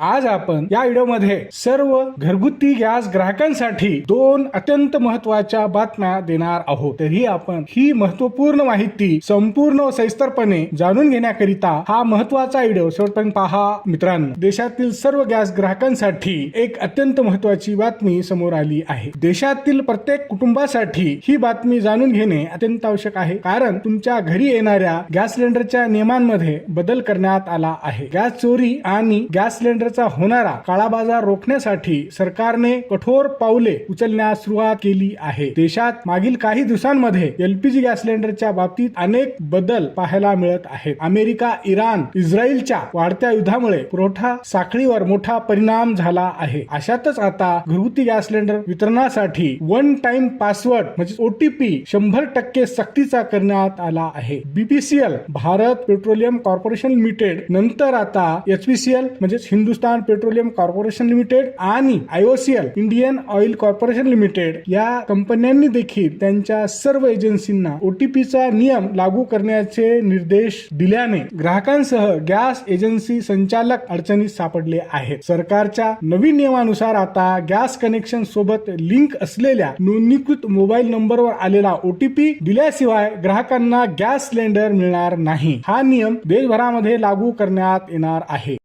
आज आपण या व्हिडिओमध्ये सर्व घरगुती गॅस ग्राहकांसाठी दोन अत्यंत महत्त्वाच्या बातम्या देणार आहोत। तरी आपण ही महत्त्वपूर्ण माहिती संपूर्ण व सविस्तरपणे जाणून घेण्याकरिता हा महत्त्वाचा व्हिडिओ शेवटपर्यंत पहा। मित्रांनो, देशातील सर्व गॅस ग्राहकांसाठी एक अत्यंत महत्त्वाची बातमी समोर आली आहे। देशातील प्रत्येक कुटुंबासाठी ही बातमी जाणून घेणे अत्यंत आवश्यक आहे, कारण तुमच्या घरी येणाऱ्या गॅस सिलेंडरच्या नियमांमध्ये बदल करण्यात आला आहे। गॅस चोरी आणि गॅस सिलेंडर होणारा काळा बाजार रोखण्यासाठी सरकारने कठोर पावले उचलण्यास सुरुवात केली आहे। देशात मागील काही दिवसांमध्ये एलपीजी गॅस सिलेंडरच्या बाबतीत अनेक बदल पाहायला मिळत आहेत। अमेरिका, इराण, इस्रायलच्या वाढत्या युद्धामुळे पुरवठा साखळीवर मोठा परिणाम झाला आहे। अशातच आता घरगुती गॅस सिलेंडर वितरणासाठी वन टाइम पासवर्ड म्हणजे ओटीपी 100% सक्तीचा करण्यात आला आहे। BPCL Bharat petroleum corporation limited नंतर आता एचपीसीएल म्हणजे हिंदुस्तान पेट्रोलियम कॉर्पोरेशन लिमिटेड आणि IOCL Indian oil corporation limited या कंपन्यांनी देखील त्यांच्या सर्व एजन्सींना ओटीपीचा नियम लागू करण्याचे निर्देश दिल्याने ग्राहकांसह गॅस एजन्सी संचालक अडचणीत सापडले आहेत। सरकारच्या नवीन नियमानुसार आता गॅस कनेक्शन सोबत लिंक असलेल्या नोंदणीकृत मोबाईल नंबरवर आलेला ओटीपी दिल्याशिवाय ग्राहकांना गॅस सिलेंडर मिळणार नाही। हा नियम देशभरामध्ये लागू करण्यात येणार आहे।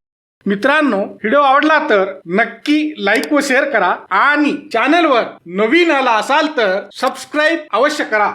मित्रांनो, व्हिडिओ आवडला तर नक्की लाईक व शेअर करा आणि चॅनलवर नवीन आला असाल तर सबस्क्राईब अवश्य करा।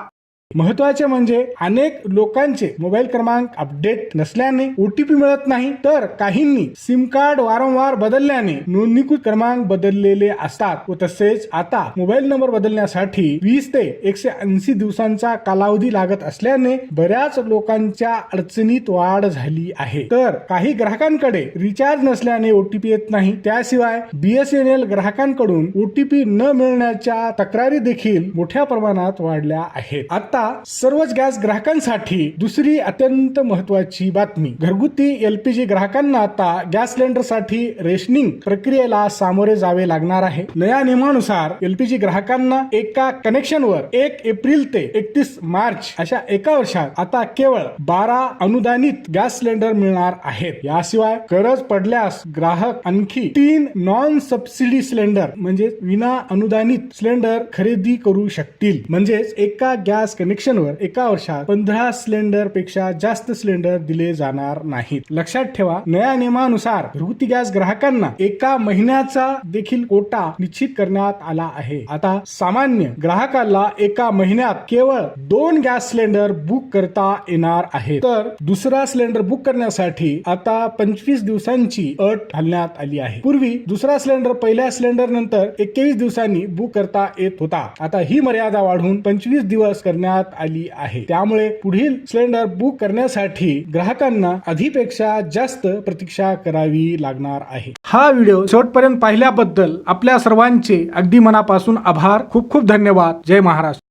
महत्वाचे म्हणजे अनेक लोकांचे मोबाईल क्रमांक अपडेट नसल्याने ओटीपी मिळत नाही, तर काहींनी सिम कार्ड वारंवार बदलल्याने नोंदणीकृत क्रमांक बदललेले असतात व तसेच आता मोबाईल नंबर बदलण्यासाठी 20 ते 180 दिवसांचा कालावधी लागत असल्याने बऱ्याच लोकांच्या अडचणीत वाढ झाली आहे। तर काही ग्राहकांकडे रिचार्ज नसल्याने ओटीपी येत नाही। त्याशिवाय बीएसएनएल ग्राहकांकडून ओटीपी न मिळण्याच्या तक्रारी देखील मोठ्या प्रमाणात वाढल्या आहेत। आता सर्वच गॅस ग्राहकांसाठी दुसरी अत्यंत महत्त्वाची बातमी। घरगुती एलपीजी ग्राहकांना आता गॅस सिलेंडर साठी रेशनिंग प्रक्रियेला सामोरे जावे लागणार आहे। नव्या नियमानुसार एलपीजी ग्राहकांना एका कनेक्शनवर 1 एप्रिल ते 31 मार्च अशा एका वर्षात आता केवळ 12 अनुदानित गॅस सिलेंडर मिळणार आहेत। याशिवाय गरज पडल्यास ग्राहक आणखी 3 नॉन सबसिडी सिलेंडर म्हणजे विना अनुदानित सिलेंडर खरेदी करू शकतील। म्हणजेच एका गॅस कनेक्शनवर एका वर्षात 15 सिलेंडर पेक्षा जास्त सिलेंडर दिले जाणार नाहीत। लक्षात ठेवा, नव्या नियमानुसार घरगुती गॅस ग्राहकांना एका महिन्याचा देखील कोटा निश्चित करण्यात आला आहे। आता सामान्य ग्राहकाला एका महिन्यात केवळ 2 गॅस सिलेंडर बुक करता येणार आहे, तर दुसरा सिलेंडर बुक करण्यासाठी आता 25 दिवसांची अट घालण्यात आली आहे। पूर्वी दुसरा सिलेंडर पहिल्या सिलेंडर नंतर 21 दिवसांनी बुक करता येत होता। आता ही मर्यादा वाढवून 25 दिवस करण्यात आली आहे। त्यामुळे पुढील सिलेंडर बुक करण्यासाठी ग्राहकांना आधीपेक्षा जास्त प्रतीक्षा करावी लागणार आहे। हा व्हिडिओ शेवटपर्यंत पाहिल्याबद्दल आपल्या सर्वांचे अगदी मनापासून आभार। खूप खूप धन्यवाद। जय महाराष्ट्र।